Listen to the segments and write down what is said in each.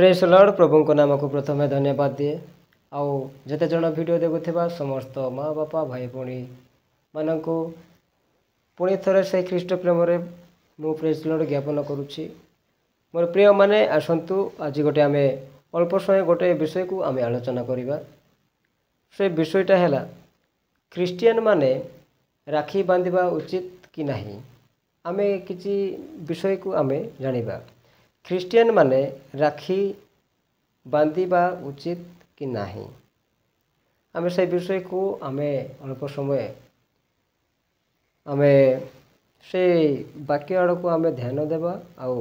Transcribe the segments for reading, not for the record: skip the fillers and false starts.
Praise Lord प्रभु को नाम को प्रथम धन्यवाद दिए आउ जिते जन वीडियो देखुवा समस्त माँ बापा भाई भौणी मानक पुणी थे से ख्रीष्ट प्रेम मु प्रेज लॉर्ड ज्ञापन करुच्ची मोर प्रिय माने आसतु आज गोटे आम अल्प समय गोटे विषय को आम आलोचना करवा से विषयटा है ख्रीस्टियन माने राखी बांधिबा उचित कि नहीं आम किसी विषय को आम जानिबा ख्रीस्टियन माने राखी बांधिबा उचित कि नहीं आम से विषय को आम अल्प समय आम से वाक्य आड़ को आम ध्यान देवा आउ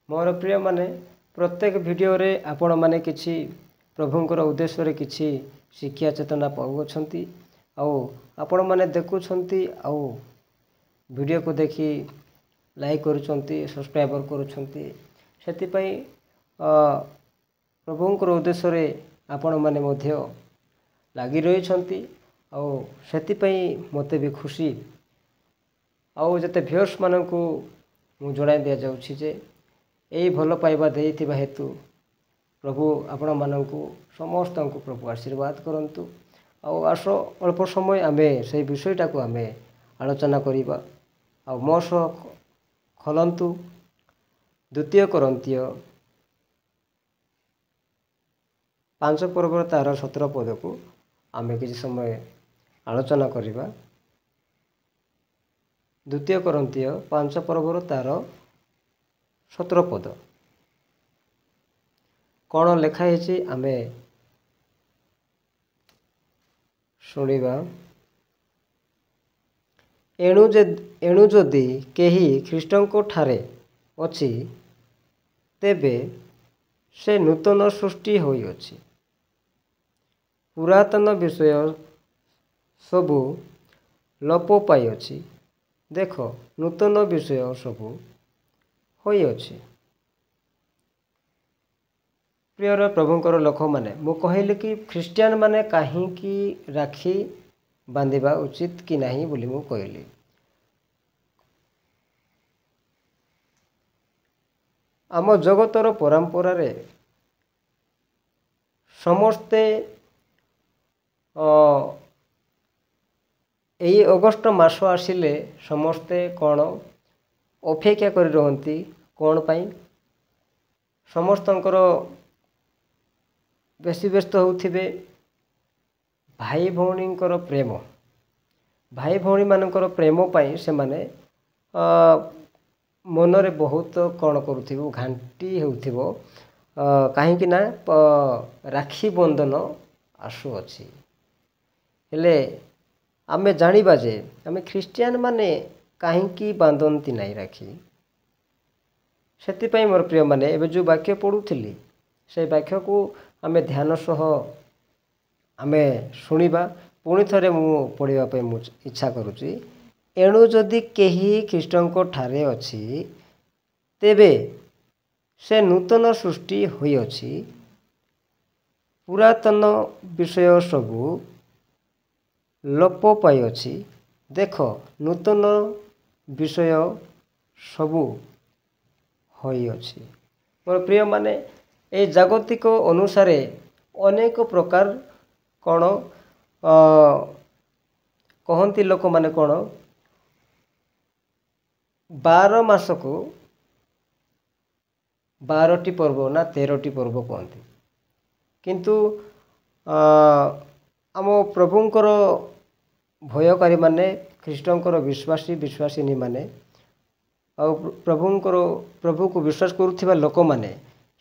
मोर प्रिय माने प्रत्येक वीडियो रे आपण माने किछि प्रभुंकर उद्देश्य रे किछि शिक्षा चेतना पाउछंती आउ आपण माने देखुछंती आउ वीडियो को देखि लाइक करुछंती सब्सक्राइबर करुछंती सेति पई प्रभुंकर उद्देश्य रे आपण माने मध्य लागी रहिछंती आउ सेति पई मते भी खुशी आउ जते व्यूअर्स मानकु मु जणाई दिया जाउछि जे यही भल पाइबा देइथिबा हेतु प्रभु आपण मानकु समस्त को प्रभु आशीर्वाद करंतु आउ आस अल्प समय आमे से विषयटा को आमे आलोचना करिबा आउ मो सह खोलंतु द्वितीय कोरिन्थिय 5 पर्व तार 17 पद को आमे किसी समय आलोचना करिबा द्वितीय कोरिन्थिय 5 पर्व तार 17 पद कौन लिखाई है आमे शुणिबा एणु जदि केही ख्रीष्टंको ठारे अछि तेबे से नूतन सृष्टि होई अछि पुरातन विषय सबु लोप पाई अछि देख नूतन विषय सबु होई अछि प्रियर प्रभुंकर लोक माने मु कहले कि ख्रीस्टियन माने काहे कि राखी बांधिबा उचित कि नहीं बोली मु कहली आम जगतर परंपरा रे समस्ते यही अगस्ट मास आसिले समस्ते कौन अपेक्षा कर रहती कौन पाई समस्तंकर बेसी व्यस्त होउथिबे भाई भौणींकर प्रेम भाई भौणी मानकर प्रेम पाई से माने मनरे बहुत कौन करुथिबो घांटी होउथिबो काहेकि ना राखी बंधन आसु अछि हेले आमे जानिबा जे आमे ख्रीस्टियन माने काहेकि बांधंती नहीं राखी सेति पई मोर प्रिय माने एबे जो वाक्य पढुथिली से वाक्य को आमे ध्यान सह आमे शुणिबा पुणी थरे मु पढ़िबा पई मु इच्छा करूची एणु जदि केही ख्रीष्टंको ठारे अछि तेबे से नूतन सृष्टि होई अछि पुरातन विषय सबु लोप पाई अछि देख नूतन विषय सबु होई अछि मोर प्रिय माने ए जागतिक अनुसारे अनेक प्रकार कौन कहती लोक माने कौन 12 मास को 12टी पर्व ना 13टी पर्व कहती किंतु आम प्रभुंकर भयकारी माने ख्रीष्टंकर विश्वासिनी माने आ प्रभु को विश्वास करुथिबा लोक माने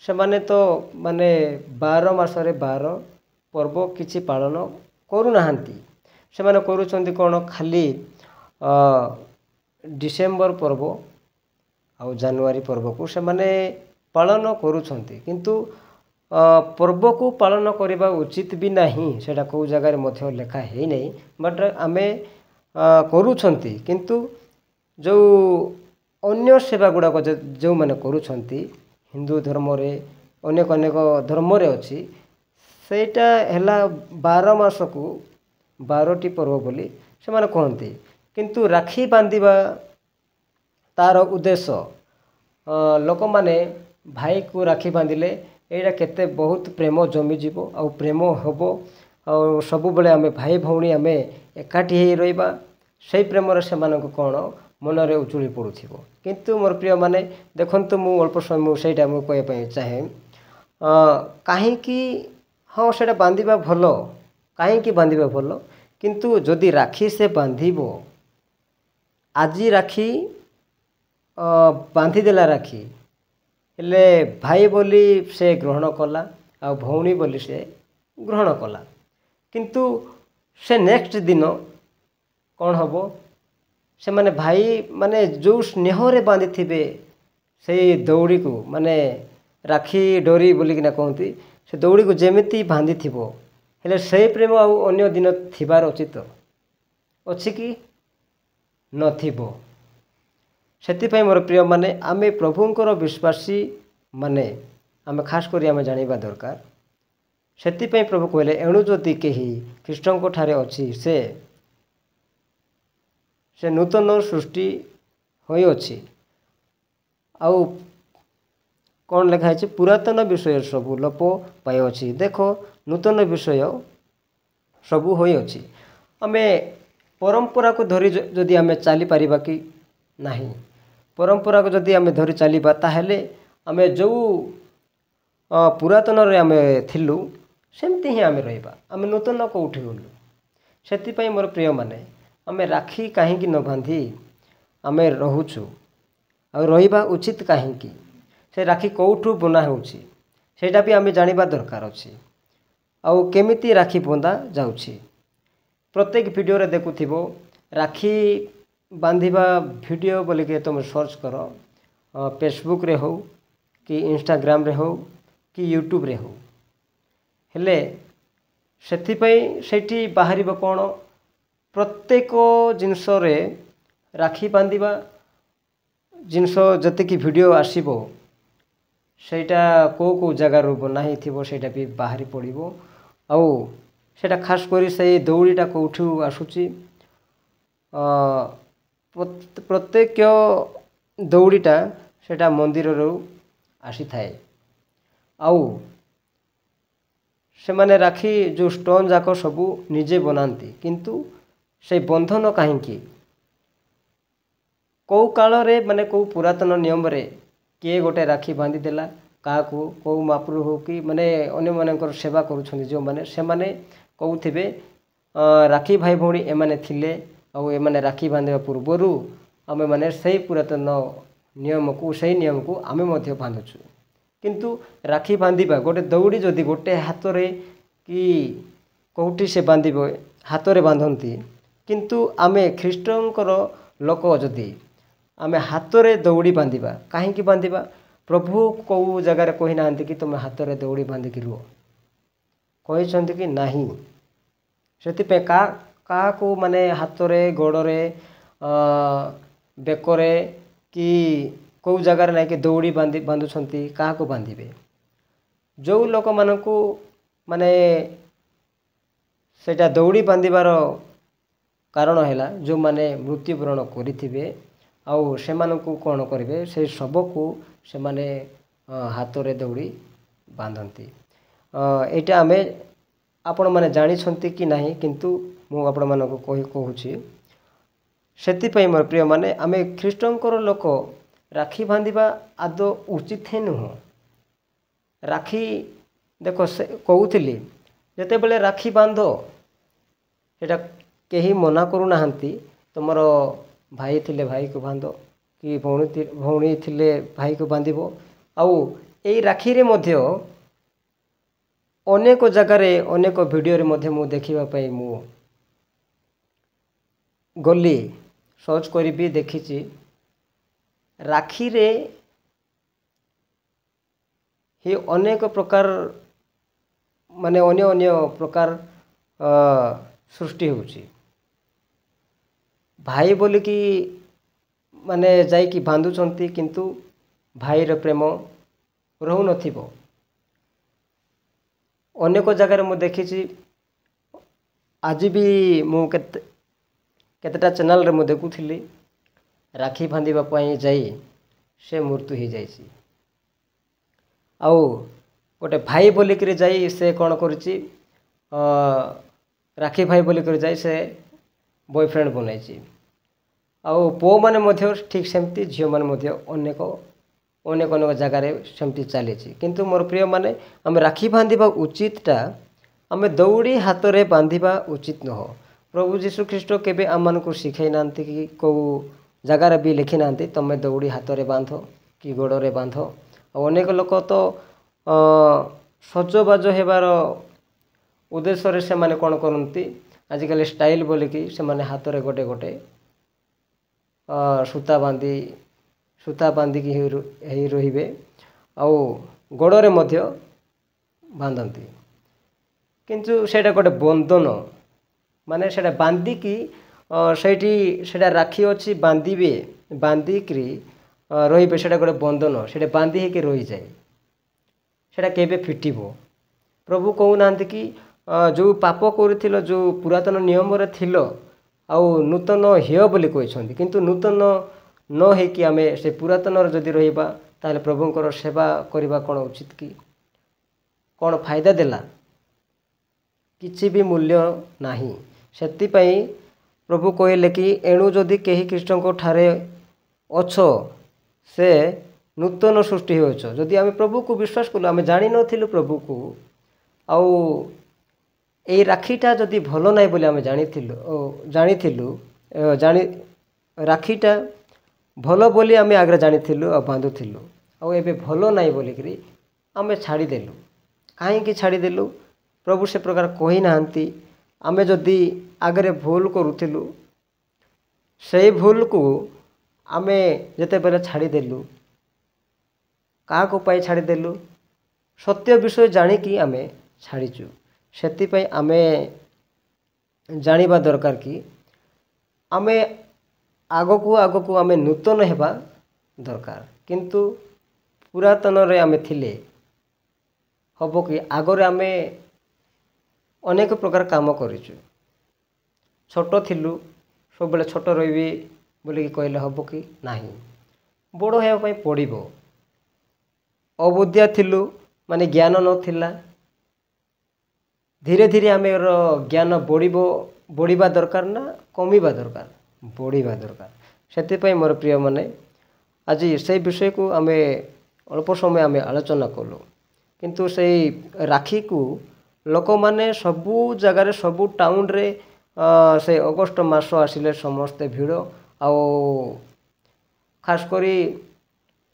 से माने तो माने 12 मासरे 12 पर्व किछि पालन करू नाहंती से माने करूछंती कोन खाली डिसेम्बर पर्व आ जनवरी पर्व को से माने पालन करूछंती किंतु पर्व को पालन करिबा उचित भी नहीं सेटा को जगह रे मध्य लेखा है नहीं बट आमे करूछंती किंतु जो अन्य सेवा गुड़ाक जो माने करूछंती हिंदू धर्म रे अनेक अनेक धर्म रे अछि सेटा हैला 12 मास को 12टी पर्व बोली से माने कहंती किंतु राखी बांधिबा तार उद्देश्य लोक माने भाई को राखी बांधिले ଏଇଟା କେତେ ବହୁତ ପ୍ରେମ ଜମିଯିବ ଆଉ ପ୍ରେମ ହେବ ଆଉ ସବୁବେଳେ ଆମେ ଭାଇ ଭଉଣୀ ଆମେ ଏକାଠି ହେଇ ରହିବା। ସେଇ ପ୍ରେମରେ ସେମାନଙ୍କୁ କ'ଣ ମନରେ ଉଜୁଳି ପଡ଼ୁଥିବ। କିନ୍ତୁ ମୋର ପ୍ରିୟମାନେ ଦେଖନ୍ତୁ ମୁଁ ଅଳ୍ପ ସମୟ ସେଇଟା ମୁଁ କହିବା ପାଇଁ ଚାହେଁ କାହିଁକି ହଁ ସେଇଟା ବାନ୍ଧିବା ଭଲ, କାହିଁକି ବାନ୍ଧିବା ଭଲ, କିନ୍ତୁ ଯଦି ରାକ୍ଷୀ ସେ ବାନ୍ଧିବ, ଆଜି ରାକ୍ଷୀ ବାନ୍ଧିଦେଲା ରାକ୍ଷୀ, ହେଲେ ଭାଇ ବୋଲି ସେ ଗ୍ରହଣ କଲା ଆଉ ଭଉଣୀ ବୋଲି ସେ ଗ୍ରହଣ କଲା, କିନ୍ତୁ ସେ ନେକ୍ସଟ ଦିନ କ'ଣ ହେବ, ସେମାନେ ଭାଇ ମାନେ ଯେଉଁ ସ୍ନେହରେ ବାନ୍ଧିଥିବେ ସେଇ ଦଉଡ଼ିକୁ ମାନେ ରାକ୍ଷୀ ଡୋରି ବୋଲିକିନା କହନ୍ତି, ସେ ଦଉଡ଼ିକୁ ଯେମିତି ବାନ୍ଧିଥିବ ହେଲେ ସେଇ ପ୍ରେମ ଆଉ ଅନ୍ୟ ଦିନ ଥିବାର ଅଛି କି ନଥିବ। ସେଥିପାଇଁ ମୋର ପ୍ରିୟମାନେ ଆମେ ପ୍ରଭୁଙ୍କର ବିଶ୍ୱାସୀ ମାନେ ଆମେ ଖାସ୍ କରି ଆମେ ଜାଣିବା ଦରକାର। ସେଥିପାଇଁ ପ୍ରଭୁ କହିଲେ ଏଣୁ ଯଦି କେହି ଖ୍ରୀଷ୍ଟଙ୍କ ଠାରେ ଅଛି ସେ ନୂତନ ସୃଷ୍ଟି ହୋଇଅଛି। ଆଉ କ'ଣ ଲେଖା ହେଇଛି, ପୁରାତନ ବିଷୟ ସବୁ ଲୋପ ପାଇଅଛି, ଦେଖ ନୂତନ ବିଷୟ ସବୁ ହୋଇଅଛି। ଆମେ ପରମ୍ପରାକୁ ଧରି ଯଦି ଆମେ ଚାଲିପାରିବା କି ନାହିଁ, ପରମ୍ପରାକୁ ଯଦି ଆମେ ଧରି ଚାଲିବା ତାହେଲେ ଆମେ ଯେଉଁ ପୁରାତନରେ ଆମେ ଥିଲୁ ସେମିତି ହିଁ ଆମେ ରହିବା, ଆମେ ନୂତନ କେଉଁଠି ଗଲୁ। ସେଥିପାଇଁ ମୋର ପ୍ରିୟମାନେ ଆମେ ରାକ୍ଷୀ କାହିଁକି ନ ବାନ୍ଧି ଆମେ ରହୁଛୁ ଆଉ ରହିବା ଉଚିତ କାହିଁକି, ସେ ରାକ୍ଷୀ କେଉଁଠୁ ବନା ହେଉଛି ସେଇଟା ବି ଆମେ ଜାଣିବା ଦରକାର ଅଛି। ଆଉ କେମିତି ରାକ୍ଷୀ ବନ୍ଧା ଯାଉଛି, ପ୍ରତ୍ୟେକ ଭିଡ଼ିଓରେ ଦେଖୁଥିବ ରାକ୍ଷୀ ବାନ୍ଧିବା ଭିଡ଼ିଓ ବୋଲିକି ତୁମେ ସର୍ଚ୍ଚ କର, ଫେସବୁକ୍ରେ ହେଉ କି ଇନଷ୍ଟାଗ୍ରାମରେ ହେଉ କି ୟୁଟ୍ୟୁବରେ ହେଉ, ହେଲେ ସେଥିପାଇଁ ସେଇଠି ବାହାରିବ କ'ଣ, ପ୍ରତ୍ୟେକ ଜିନିଷରେ ରାକ୍ଷୀ ବାନ୍ଧିବା ଜିନିଷ ଯେତିକି ଭିଡ଼ିଓ ଆସିବ ସେଇଟା କେଉଁ ଜାଗାରୁ ବନା ହେଇଥିବ ସେଇଟା ବି ବାହାରି ପଡ଼ିବ। ଆଉ ସେଇଟା ଖାସ୍ କରି ସେଇ ଦଉଡ଼ିଟା କେଉଁଠୁ ଆସୁଛି, ପ୍ରତ୍ୟେକ ଦଉଡ଼ିଟା ସେଇଟା ମନ୍ଦିରରୁ ଆସିଥାଏ। ଆଉ ସେମାନେ ରାକ୍ଷୀ ଯେଉଁ ଷ୍ଟୋନ୍ ଯାକ ସବୁ ନିଜେ ବନାନ୍ତି, କିନ୍ତୁ ସେଇ ବନ୍ଧନ କାହିଁକି କେଉଁ କାଳରେ ମାନେ କେଉଁ ପୁରାତନ ନିୟମରେ କିଏ ଗୋଟେ ରାକ୍ଷୀ ବାନ୍ଧିଦେଲା କାହାକୁ, କେଉଁ ମାପୁରୁ ହେଉ କି ମାନେ ଅନ୍ୟମାନଙ୍କର ସେବା କରୁଛନ୍ତି ଯେଉଁମାନେ, ସେମାନେ କହୁଥିବେ ରାକ୍ଷୀ ଭାଇ ଭଉଣୀ ଏମାନେ ଥିଲେ ଆଉ ଏମାନେ ରାକ୍ଷୀ ବାନ୍ଧିବା ପୂର୍ବରୁ ଆମେମାନେ ସେଇ ପୁରାତନ ନିୟମକୁ ଆମେ ମଧ୍ୟ ବାନ୍ଧୁଛୁ। କିନ୍ତୁ ରାକ୍ଷୀ ବାନ୍ଧିବା ଗୋଟେ ଦଉଡ଼ି ଯଦି ଗୋଟେ ହାତରେ କି କେଉଁଠି ସେ ବାନ୍ଧିବ ହାତରେ ବାନ୍ଧନ୍ତି, କିନ୍ତୁ ଆମେ ଖ୍ରୀଷ୍ଟଙ୍କର ଲୋକ ଯଦି ଆମେ ହାତରେ ଦଉଡ଼ି ବାନ୍ଧିବା, କାହିଁକି ବାନ୍ଧିବା, ପ୍ରଭୁ କେଉଁ ଜାଗାରେ କହିନାହାନ୍ତି କି ତୁମେ ହାତରେ ଦଉଡ଼ି ବାନ୍ଧିକି ରୁହ, କହିଛନ୍ତି କି ନାହିଁ। ସେଥିପାଇଁ କାହାକୁ ମାନେ ହାତରେ ଗୋଡ଼ରେ ବେକରେ କି କେଉଁ ଜାଗାରେ ନାଇଁକି ଦଉଡ଼ି ବାନ୍ଧୁଛନ୍ତି, କାହାକୁ ବାନ୍ଧିବେ, ଯେଉଁ ଲୋକମାନଙ୍କୁ ମାନେ ସେଇଟା ଦଉଡ଼ି ବାନ୍ଧିବାର କାରଣ ହେଲା ଯେଉଁମାନେ ମୃତ୍ୟୁବରଣ କରିଥିବେ ଆଉ ସେମାନଙ୍କୁ କ'ଣ କରିବେ, ସେଇ ଶବକୁ ସେମାନେ ହାତରେ ଦଉଡ଼ି ବାନ୍ଧନ୍ତି। ଏଇଟା ଆପଣମାନେ ଜାଣିଛନ୍ତି କି ନାହିଁ, କିନ୍ତୁ ମୁଁ ଆପଣମାନଙ୍କୁ କହୁଛି। ସେଥିପାଇଁ ମୋର ପ୍ରିୟମାନେ ଆମେ ଖ୍ରୀଷ୍ଟଙ୍କର ଲୋକ ରାକ୍ଷୀ ବାନ୍ଧିବା ଆଦୌ ଉଚିତ ହିଁ ନୁହଁ। ରାକ୍ଷୀ ଦେଖ ସେ କହୁଥିଲି ଯେତେବେଳେ ରାକ୍ଷୀ ବାନ୍ଧ ସେଇଟା କେହି ମନା କରୁନାହାନ୍ତି, ତୁମର ଭାଇ ଥିଲେ ଭାଇକୁ ବାନ୍ଧ କି ଭଉଣୀ ଥିଲେ ଭାଇକୁ ବାନ୍ଧିବ। ଆଉ ଏଇ ରାକ୍ଷୀରେ ମଧ୍ୟ ଅନେକ ଜାଗାରେ ଅନେକ ଭିଡ଼ିଓରେ ମଧ୍ୟ ମୁଁ ଦେଖିବା ପାଇଁ ମୁଁ ଗଲି, ସର୍ଚ୍ଚ କରିବି ଦେଖିଛି, ରାକ୍ଷୀରେ ହିଁ ଅନେକ ପ୍ରକାର ମାନେ ଅନ୍ୟ ପ୍ରକାର ସୃଷ୍ଟି ହେଉଛି। ଭାଇ ବୋଲିକି ମାନେ ଯାଇକି ବାନ୍ଧୁଛନ୍ତି, କିନ୍ତୁ ଭାଇର ପ୍ରେମ ରହୁନଥିବ। ଅନେକ ଜାଗାରେ ମୁଁ ଦେଖିଛି, ଆଜି ବି ମୁଁ କେତେଟା ଚ୍ୟାନେଲରେ ମୁଁ ଦେଖୁଥିଲି ରାକ୍ଷୀ ବାନ୍ଧିବା ପାଇଁ ଯାଇ ସେ ମୃତ୍ୟୁ ହେଇଯାଇଛି। ଆଉ गोटे भाई बोलिकी जाई से कौन करुच्ची राखी भाई बोलिकी जाई से बॉयफ्रेंड बनाई आउ पुओ मैंने मध्य ठीक सेमती झील मैंने अनेक अनेक अनेक जगार सेमती चली किंतु मोर प्रिय माने आम राखी बांधिबा उचितटा आम दौड़ी हाथ में बांधिबा उचित नुह। प्रभु जीशु ख्रीष्ट केबे आम मानकु शिखाई नांती कि कौ जगार भी लिखी नांती तमे दौड़ी हाथ में बांध कि गोड़े बांध। अनेक लोक तो सजबाज हेबार उद्देश्य से माने कौन करती आजिकल स्टाइल बोलिकी से माने हाथ में गोटे गोटे सूता बांधिकी रहिबे आउ गोड़े मध्य बांधती किंतु सेटा गोटे बंधन माने सेटा बांधिकी सेटा राखी अच्छी बांधे बांधिकी रहिबे सेटा गोटे बंधन सेटा बांधि होकर रही जाए सेटा केबे फिटिबो। प्रभु कहूना कि जो पाप कर जो पुरातन नियम रे थिलो आउ नूतन हेय बोली कहते किंतु नूतन न होकि आम से पुरातन जदि रहिबा ताले प्रभुंकर सेवा करवा कौन उचित कि कौन फायदा देला किछि भी मूल्य नाही। सेतिपई प्रभु कहले कि एणु जदि केही कृष्ण को ठारे अछ से नूतन सृष्टि होछ जदि आम प्रभु को विश्वास कलु आम जानी नथिलु प्रभु को आउ ए राखीटा जदि भल नाई बोली आम जानी राखीटा भल बोली आम आगे जानिलु आ बांधुलु आउ एबे भल नाई बोलिकी आम छाड़देलु कहीं छाड़देलु प्रभु से प्रकार कही नांती आम जदि आगे भूल करूलु से भूल को आम जिते बेले छाड़देलु क्या को पाई छाड़देलु सत्य विषय जानिकी आम छाड़ीचु सेतिपई आमे जानिबा दरकार कि आमे आगकू आमे नूतन हेबा दरकार किंतु पुरातन रे आमे थिले हबो कि आगरे आमे अनेक प्रकार काम करिचु छोट थिलु सब बेले छोट रहिबी बोली कहले हबो कि नाही बड़ हेबा पई पड़िबो। अबुद्धिया थिलु माने ज्ञान नथिला धीरे धीरे आमेर ज्ञान बढ़िबा दरकार ना कमिबा दरकार बढ़िबा दरकार। सेतिपई मोर प्रिय माने आज से विषय को आमे अल्प समय आमे आलोचना कलु किंतु से राखी को लोक माने सबू जगार सबू टाउन रे से अगस्ट मास आसिले समस्ते भिड़ आउ खास करी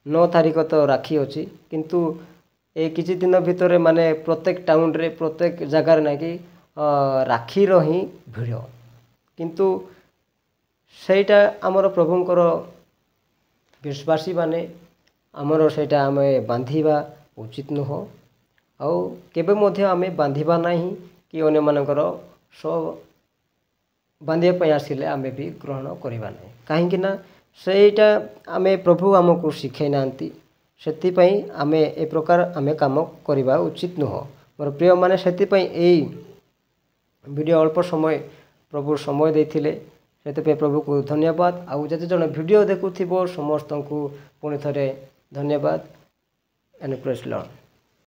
9 तारिख तो राखी अच्छी किंतु ए किछि दिन भितर माने प्रत्येक टाउन रे प्रत्येक जगार ना कि राखी ही भिड़ किंतु सेटा आमर प्रभुंकर विश्वासी माने आमर सेटा आमे बांधिबा उचित नुह आउ केबे मध्य आमे बांधिबा नाही कि अन्य मानकर सब बांधिया पई आसिले आमे भी ग्रहण करिबा नाही काहेकि ना सेटा आमे प्रभु आमको शिखाई नांती सेतिपई आमे ए प्रकार आमे काम करिबा उचित नुह। मोर प्रिय माने सेतिपई एई वीडियो अल्प समय प्रभु समय देथिले सेतिपई प्रभु को धन्यवाद। आउ जते जण वीडियो देखुथिबो समस्त को पुनि थरे धन्यवाद एंड प्रेज लॉर्ड।